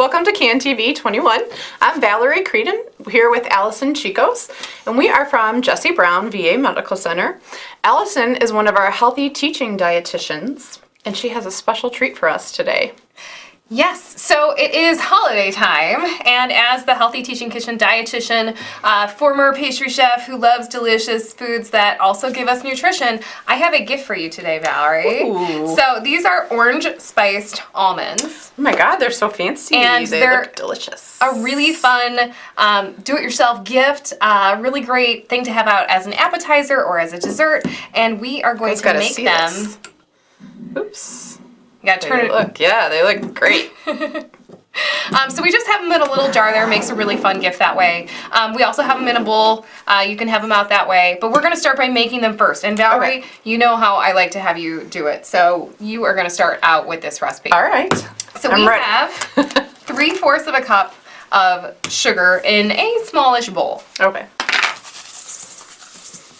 Welcome to Can TV 21. I'm Valerie Creedon, here with Alison Chikos, and we are from Jesse Brown VA Medical Center. Alison is one of our healthy teaching dietitians, and she has a special treat for us today. Yes, so it is holiday time, and as the Healthy Teaching Kitchen dietitian, former pastry chef who loves delicious foods that also give us nutrition, I have a gift for you today, Valerie. Ooh. So these are orange spiced almonds. Oh my god, they're so fancy. And they look delicious. A really fun do-it-yourself gift, really great thing to have out as an appetizer or as a dessert, and we are going to make them. This. Oops. You gotta turn it. Yeah, they look great. So we just have them in a little jar there. Makes a really fun gift that way. We also have them in a bowl. You can have them out that way. But we're going to start by making them first. And Valerie, you know how I like to have you do it. So you are going to start out with this recipe. All right. So we have 3/4 of a cup of sugar in a smallish bowl. Okay.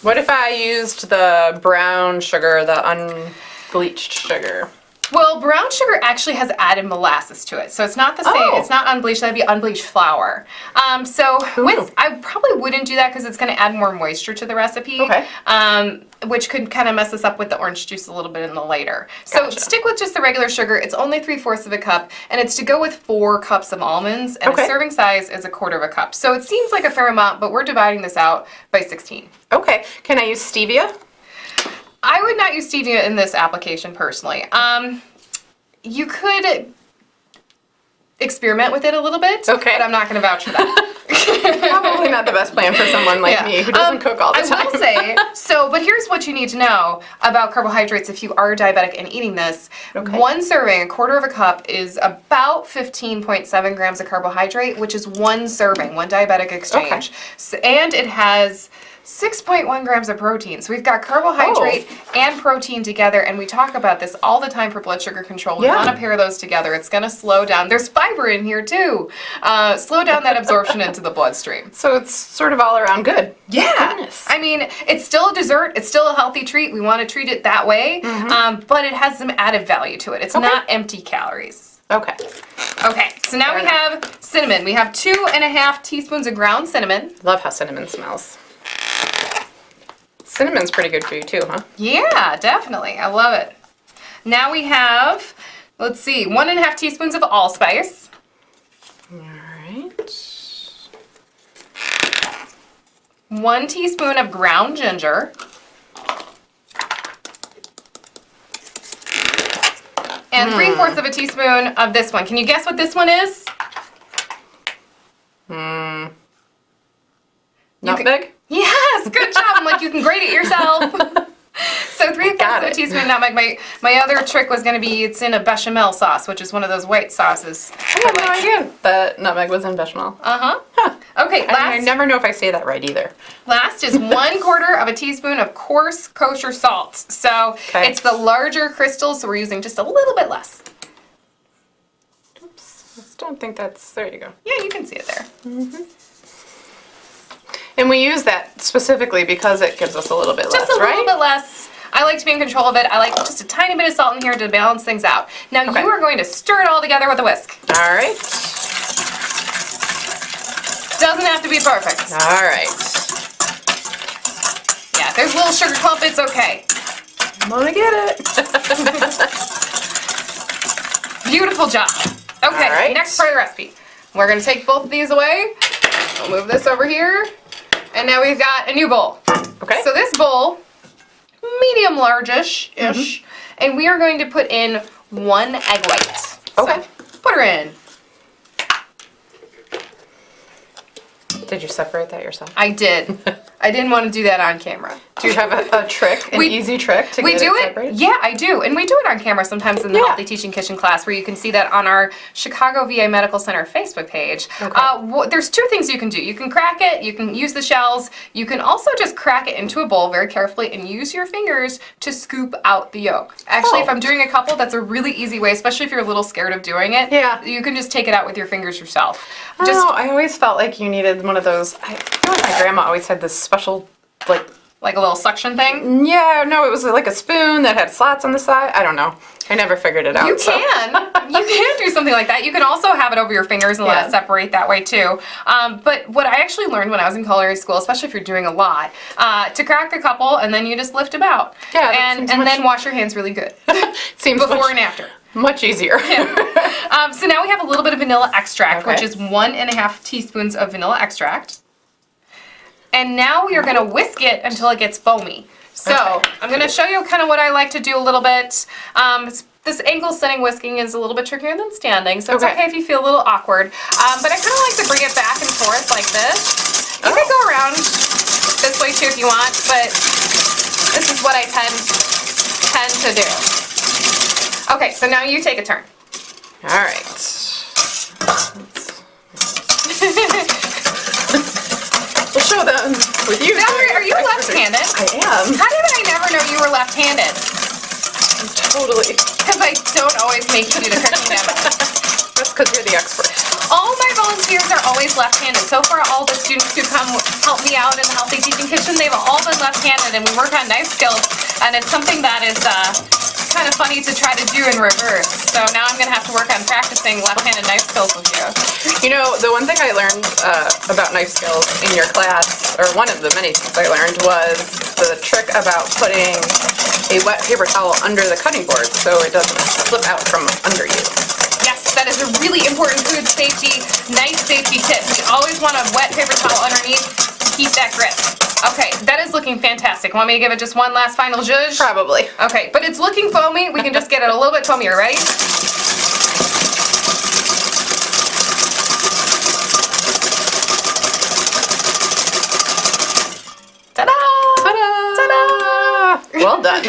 What if I used the brown sugar, the unbleached sugar? Well, brown sugar actually has added molasses to it, so it's not the same. Oh. It's not unbleached. That'd be unbleached flour. I probably wouldn't do that because it's going to add more moisture to the recipe. Okay. Which could kind of mess us up with the orange juice a little bit in the later. So Gotcha. stick with just the regular sugar. It's only 3/4 of a cup, and it's to go with 4 cups of almonds, and Okay. a serving size is 1/4 of a cup. So it seems like a fair amount, but we're dividing this out by 16. Okay. Can I use stevia? I would not use stevia in this application personally. You could experiment with it a little bit, okay, but I'm not going to vouch for that. Probably not the best plan for someone like me who doesn't cook all the time. I will say, but here's what you need to know about carbohydrates if you are diabetic and eating this. Okay. One serving, 1/4 of a cup, is about 15.7 grams of carbohydrate, which is one serving, one diabetic exchange. Okay. So, and it has 6.1 grams of protein. So we've got carbohydrate and protein together, and we talk about this all the time for blood sugar control. We want to pair those together. It's going to slow down. There's fiber in here too. Slow down that absorption into the bloodstream. So it's sort of all around good. Yeah. Goodness. I mean, it's still a dessert. It's still a healthy treat. We want to treat it that way, but it has some added value to it. It's not empty calories. Okay. Okay, so now we have cinnamon. We have 2.5 teaspoons of ground cinnamon. Love how cinnamon smells. Cinnamon's pretty good for you too, huh? Yeah, definitely. I love it. Now we have, let's see, 1.5 teaspoons of allspice. All right. 1 teaspoon of ground ginger. And 3/4 of a teaspoon of this one. Can you guess what this one is? Nutmeg? Yes, good job. I'm like, you can grate it yourself. So 3/4 of a teaspoon nutmeg. My other trick was going to be it's in a bechamel sauce, which is one of those white sauces. I had no idea that nutmeg was in bechamel. Uh-huh. Huh. Okay, I never know if I say that right either. Last is 1/4 of a teaspoon of coarse kosher salt. So it's the larger crystals, so we're using just a little bit less. Oops. I just don't think that's, there you go. Yeah, you can see it there. And we use that specifically because it gives us a little bit less, right? Just a little bit less. I like to be in control of it. I like just a tiny bit of salt in here to balance things out. Now you are going to stir it all together with a whisk. All right. Doesn't have to be perfect. All right. Yeah, if there's a little sugar clump, it's okay. I'm gonna get it. Beautiful job. Okay, All right. next part of the recipe. We're going to take both of these away. We'll move this over here. And now we've got a new bowl. Okay. So this bowl, medium large-ish, and we are going to put in 1 egg white. Okay. So put her in. Did you separate that yourself? I did. I didn't want to do that on camera. Do you have a trick, an easy trick to get it separated? Yeah, I do. And we do it on camera sometimes in the Healthy Teaching Kitchen class where you can see that on our Chicago VA Medical Center Facebook page. Okay. There's 2 things you can do. You can crack it, you can use the shells, you can also just crack it into a bowl very carefully and use your fingers to scoop out the yolk. Actually, if I'm doing a couple, that's a really easy way, especially if you're a little scared of doing it. Yeah. You can just take it out with your fingers yourself. I always felt like you needed one of those, I feel like my grandma always had this special, like, Like a little suction thing? Yeah, no, it was like a spoon that had slots on the side. I don't know. I never figured it out. You can. You can do something like that. You can also have it over your fingers and let it separate that way too. But what I actually learned when I was in culinary school, especially if you're doing a lot, to crack a couple and then you just lift them out. Yeah, and then wash your hands really good. Seems before and after. Much easier. Yeah. So now we have a little bit of vanilla extract, which is 1.5 teaspoons of vanilla extract. And now we are going to whisk it until it gets foamy. So I'm going to show you kind of what I like to do a little bit. This ankle sitting whisking is a little bit trickier than standing, so it's okay if you feel a little awkward. But I kind of like to bring it back and forth like this. You could go around this way too if you want, but this is what I tend to do. Okay, so now you take a turn. All right. We'll show them with you. Valerie, are you left-handed? I am. How did I never know you were left-handed? Totally. Because I don't always make you do the cooking demo. That's because you're the expert. All my volunteers are always left-handed. So far, all the students who come help me out in the Healthy Teaching Kitchen, they've all been left-handed, and we work on knife skills, and it's something that is kind of funny to try to do in reverse. So now I'm going to have to work on practicing left-handed knife skills with you. You know, the one thing I learned about knife skills in your class, or one of the many things I learned, was the trick about putting a wet paper towel under the cutting board so it doesn't slip out from under you. Yes, that is a really important food safety, knife safety tip. You always want a wet paper towel underneath to keep that grip. Okay, that is looking fantastic. Want me to give it just one last final zhuzh? Probably. Okay, but it's looking foamy. We can just get it a little bit foamier. Ready? Ta-da! Ta-da! Ta-da! Well done.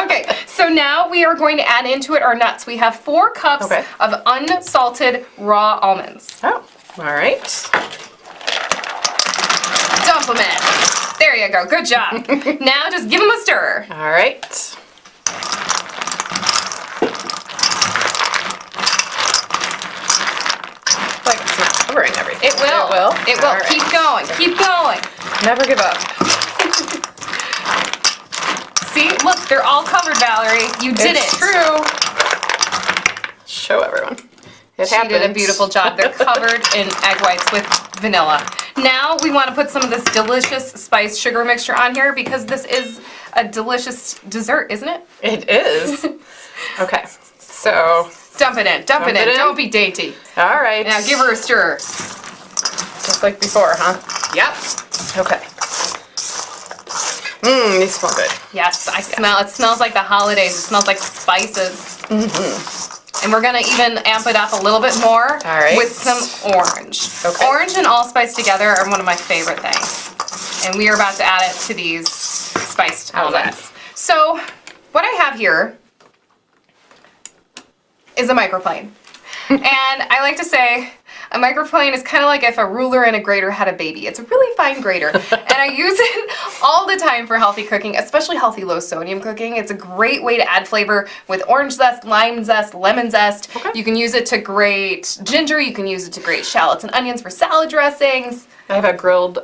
Okay, so now we are going to add into it our nuts. We have 4 cups of unsalted raw almonds. Oh, all right. Dump them in. There you go. Good job. Now just give them a stir. All right. Like it's not covering everything. It will. It will. It will. All right. Keep going. Keep going. Never give up. See? Look, they're all covered, Valerie. You did It's it. true. Show everyone. She did a beautiful job. They're covered in egg whites with vanilla. Now we want to put some of this delicious spiced sugar mixture on here because this is a delicious dessert, isn't it? It is. Okay, so Dump it in. Dump it in. Don't be dainty. all right. Now give her a stir. Just like before, huh? Yep. Okay. These smell good. Yes, I smell. It smells like the holidays. It smells like spices. And we're gonna even amp it up a little bit more with some orange. Okay. Orange and allspice together are one of my favorite things. And we are about to add it to these spiced almonds. So what I have here is a microplane. And I like to say a microplane is kind of like if a ruler and a grater had a baby. It's a really fine grater. And I use it all the time for healthy cooking, especially healthy low sodium cooking. It's a great way to add flavor with orange zest, lime zest, lemon zest. You can use it to grate ginger. You can use it to grate shallots and onions for salad dressings. I have a grilled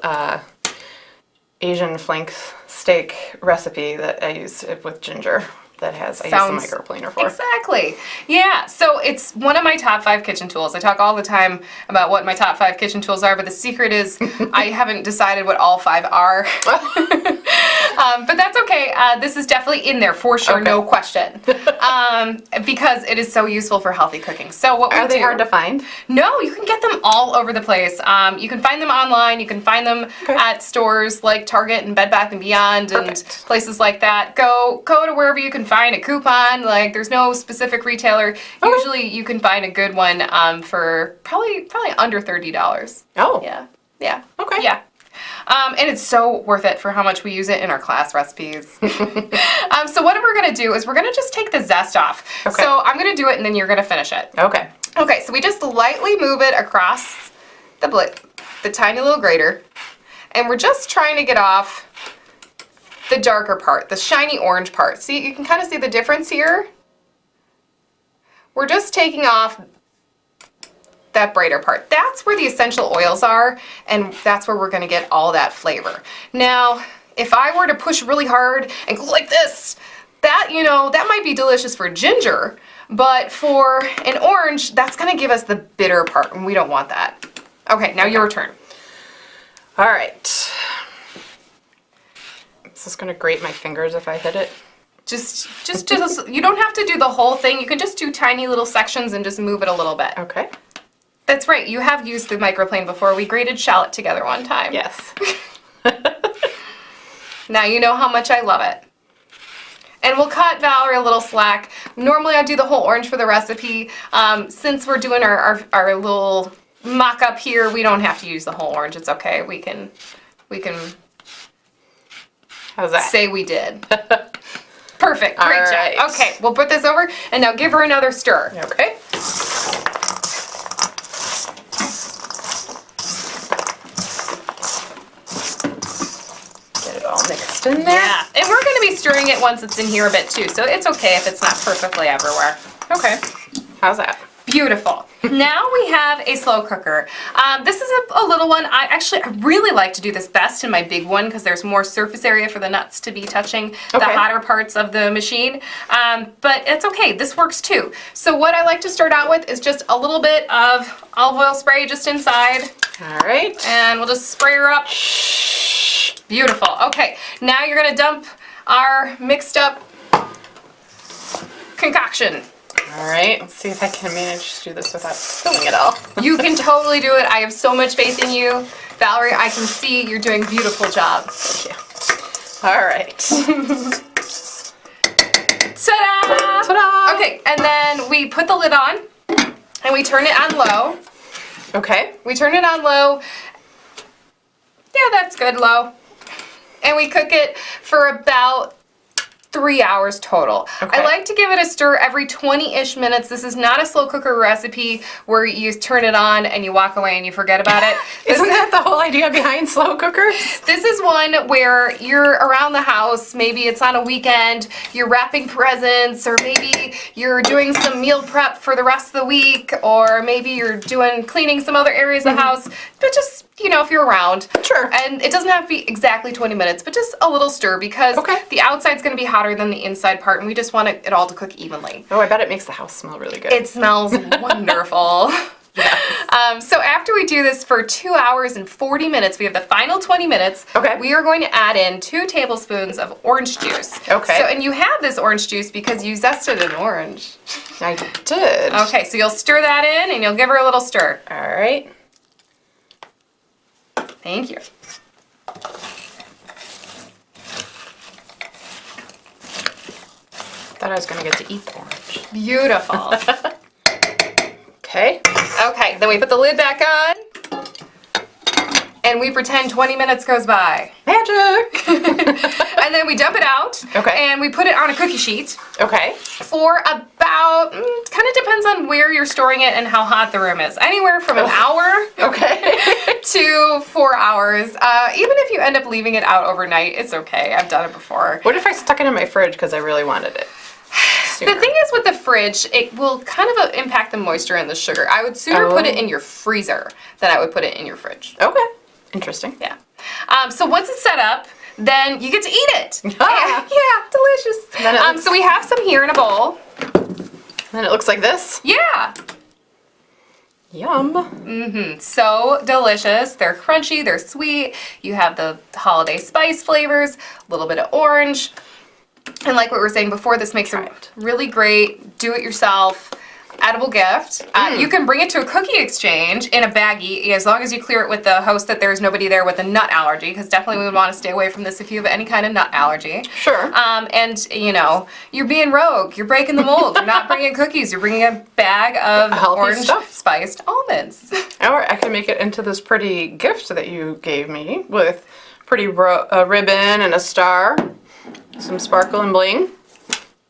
Asian flank steak recipe that I use with ginger. That has, I use the microplaner for. Exactly. Yeah, so it's one of my top 5 kitchen tools. I talk all the time about what my top 5 kitchen tools are, but the secret is I haven't decided what all 5 are. But that's okay. This is definitely in there for sure, no question. Because it is so useful for healthy cooking. So what Are they hard to find? No, you can get them all over the place. You can find them online. You can find them at stores like Target and Bed Bath & Beyond and places like that. Go to wherever you can find a coupon. Like there's no specific retailer. Usually you can find a good one for probably under $30. Oh. Yeah. Okay. Yeah. And it's so worth it for how much we use it in our class recipes. So what we're going to do is we're going to just take the zest off. Okay. So I'm going to do it and then you're going to finish it. Okay. Okay, so we just lightly move it across the tiny little grater. And we're just trying to get off the darker part, the shiny orange part. See, you can kind of see the difference here. We're just taking off that brighter part. That's where the essential oils are, and that's where we're going to get all that flavor. Now, if I were to push really hard and go like this, that, that might be delicious for ginger, but for an orange, that's gonna give us the bitter part, and we don't want that. Okay, now your turn. All right. Is this gonna grate my fingers if I hit it? Just you don't have to do the whole thing. You can just do tiny little sections and just move it a little bit. Okay. That's right, you have used the microplane before. We grated shallot together one time. Yes. Now you know how much I love it. And we'll cut Valerie a little slack. Normally I do the whole orange for the recipe. Since we're doing our little mock-up here, we don't have to use the whole orange. It's okay. We can How's that? say we did. Perfect. Great All right. job. Okay, we'll put this over, and now give her another stir. Okay. Get it all mixed in there. Yeah, and we're going to be stirring it once it's in here a bit too, so it's okay if it's not perfectly everywhere. Okay. How's that? Beautiful. Now we have a slow cooker. This is a little one. I really like to do this best in my big one because there's more surface area for the nuts to be touching the hotter parts of the machine. But it's okay. This works too. So what I like to start out with is just a little bit of olive oil spray just inside. All right. And we'll just spray her up. Beautiful. Okay. Now you're going to dump our mixed up concoction. All right, let's see if I can manage to do this without spilling it all. You can totally do it. I have so much faith in you. Valerie, I can see you're doing a beautiful job. Thank you. All right. Ta-da! Ta-da! Okay, and then we put the lid on and we turn it on low. Okay. We turn it on low. Yeah, that's good, low. And we cook it for about 3 hours total. Okay. I like to give it a stir every 20-ish minutes. This is not a slow cooker recipe where you turn it on and you walk away and you forget about it. Isn't that the whole idea behind slow cookers? This is one where you're around the house, maybe it's on a weekend, you're wrapping presents, or maybe you're doing some meal prep for the rest of the week, or maybe you're cleaning some other areas of the house, but just, if you're around. Sure. And it doesn't have to be exactly 20 minutes, but just a little stir because the outside's going to be hotter than the inside part, and we just want it all to cook evenly. Oh, I bet it makes the house smell really good. It smells wonderful. Yes. So after we do this for 2 hours and 40 minutes, we have the final 20 minutes. Okay. We are going to add in 2 tablespoons of orange juice. Okay. So, and you have this orange juice because you zested an orange. I did. Okay, so you'll stir that in and you'll give her a little stir. All right. Thank you. Thought I was going to get to eat the orange. Beautiful. Okay. Okay, then we put the lid back on and we pretend 20 minutes goes by. Magic! And then we dump it out. Okay. And we put it on a cookie sheet. Okay. For about, kind of depends on where you're storing it and how hot the room is. Anywhere from an hour Okay. to 4 hours. Even if you end up leaving it out overnight, it's okay. I've done it before. What if I stuck it in my fridge because I really wanted it? Sooner? The thing is with the fridge, it will kind of impact the moisture and the sugar. I would sooner put it in your freezer than I would put it in your fridge. Okay. Interesting. Yeah. So once it's set up, then you get to eat it. Ah. Yeah, delicious. Then it looks- So we have some here in a bowl. Then it looks like this. Yeah. Yum. So delicious. They're crunchy, they're sweet. You have the holiday spice flavors, a little bit of orange. And like what we were saying before, this makes a really great do-it-yourself edible gift. You can bring it to a cookie exchange in a baggie as long as you clear it with the host that there's nobody there with a nut allergy, because definitely we would want to stay away from this if you have any kind of nut allergy. Sure. And you're being rogue. You're breaking the mold. You're not bringing cookies. You're bringing a bag of Healthy orange stuff. spiced almonds. Or I can make it into this pretty gift that you gave me with pretty ribbon and a star, some sparkle and bling.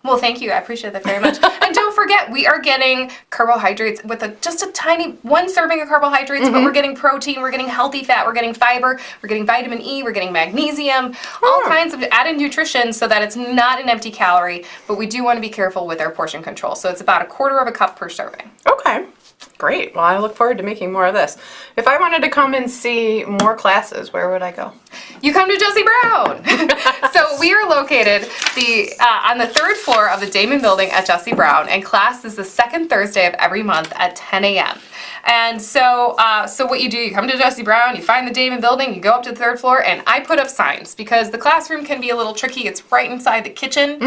Well, thank you. I appreciate that very much. And don't forget, we are getting carbohydrates with just a tiny 1 serving of carbohydrates, but we're getting protein, we're getting healthy fat, we're getting fiber, we're getting vitamin E, we're getting magnesium, all kinds of added nutrition so that it's not an empty calorie, but we do want to be careful with our portion control. So it's about 1/4 cup per serving. Okay. Great. Well, I look forward to making more of this. If I wanted to come and see more classes, where would I go? You come to Jesse Brown. So we are located on the 3rd floor of the Damon Building at Jesse Brown, and class is the 2nd Thursday of every month at 10 a.m. And so what you do, you come to Jesse Brown, you find the Damon Building, you go up to the 3rd floor, and I put up signs because the classroom can be a little tricky. It's right inside the kitchen.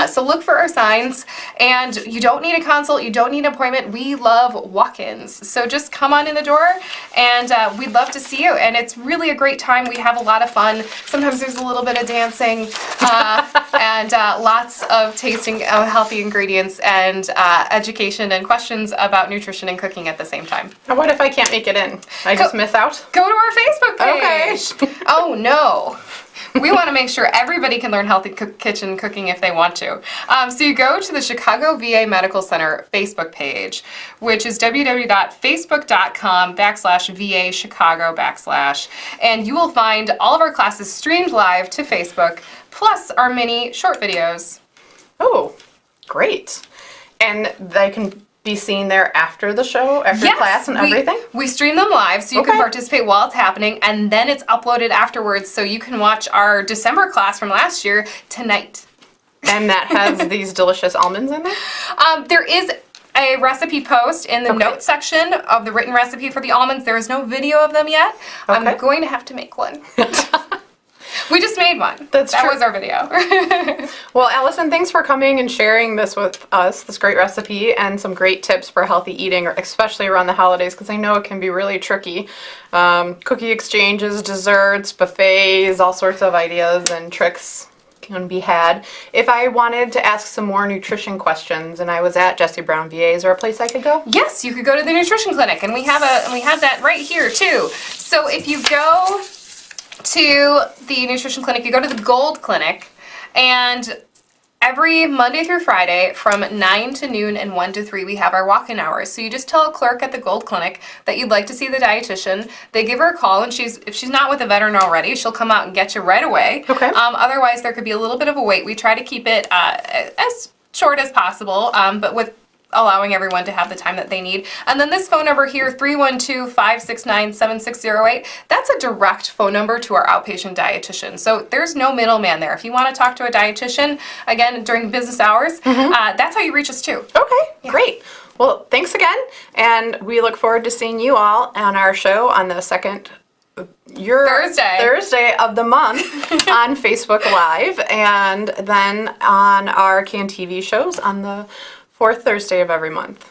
So look for our signs, and you don't need a consult, you don't need an appointment. We love walk-ins. So just come on in the door, and we'd love to see you. And it's really a great time. We have a lot of fun. Sometimes there's a little bit of dancing and lots of tasting of healthy ingredients and education and questions about nutrition and cooking at the same time. And what if I can't make it in? I just miss out? Go to our Facebook page. Okay. Oh, no. We want to make sure everybody can learn healthy kitchen cooking if they want to. So you go to the Chicago VA Medical Center Facebook page, which is www.facebook.com/VA Chicago / and you will find all of our classes streamed live to Facebook, plus our mini short videos. Oh, great. And they can be seen there after the show, after class and everything? We stream them live so you can participate while it's happening, and then it's uploaded afterwards so you can watch our December class from last year tonight. And that has these delicious almonds in there? There is a recipe post in the notes section of the written recipe for the almonds. There is no video of them yet. I'm going to have to make one. We just made one. That was our video. Well, Allison, thanks for coming and sharing this with us, this great recipe, and some great tips for healthy eating, especially around the holidays, because I know it can be really tricky. Cookie exchanges, desserts, buffets, all sorts of ideas and tricks can be had. If I wanted to ask some more nutrition questions and I was at Jesse Brown VA, is there a place I could go? Yes, you could go to the nutrition clinic, and we have that right here too. So if you go to the nutrition clinic, you go to the Gold Clinic, and every Monday through Friday from 9 to noon and 1 to 3 we have our walk-in hours. So you just tell a clerk at the Gold Clinic that you'd like to see the dietitian. They give her a call, and if she's not with a veteran already, she'll come out and get you right away. Okay. Otherwise, there could be a little bit of a wait. We try to keep it as short as possible, but with allowing everyone to have the time that they need. And then this phone number here, 312-569-7608, that's a direct phone number to our outpatient dietitian. So there's no middleman there. If you want to talk to a dietitian, again, during business hours, that's how you reach us too. Okay, great. Well, thanks again, and we look forward to seeing you all on our show on the second Thursday of the month on Facebook Live, and then on our CAN TV shows on the 4th Thursday of every month.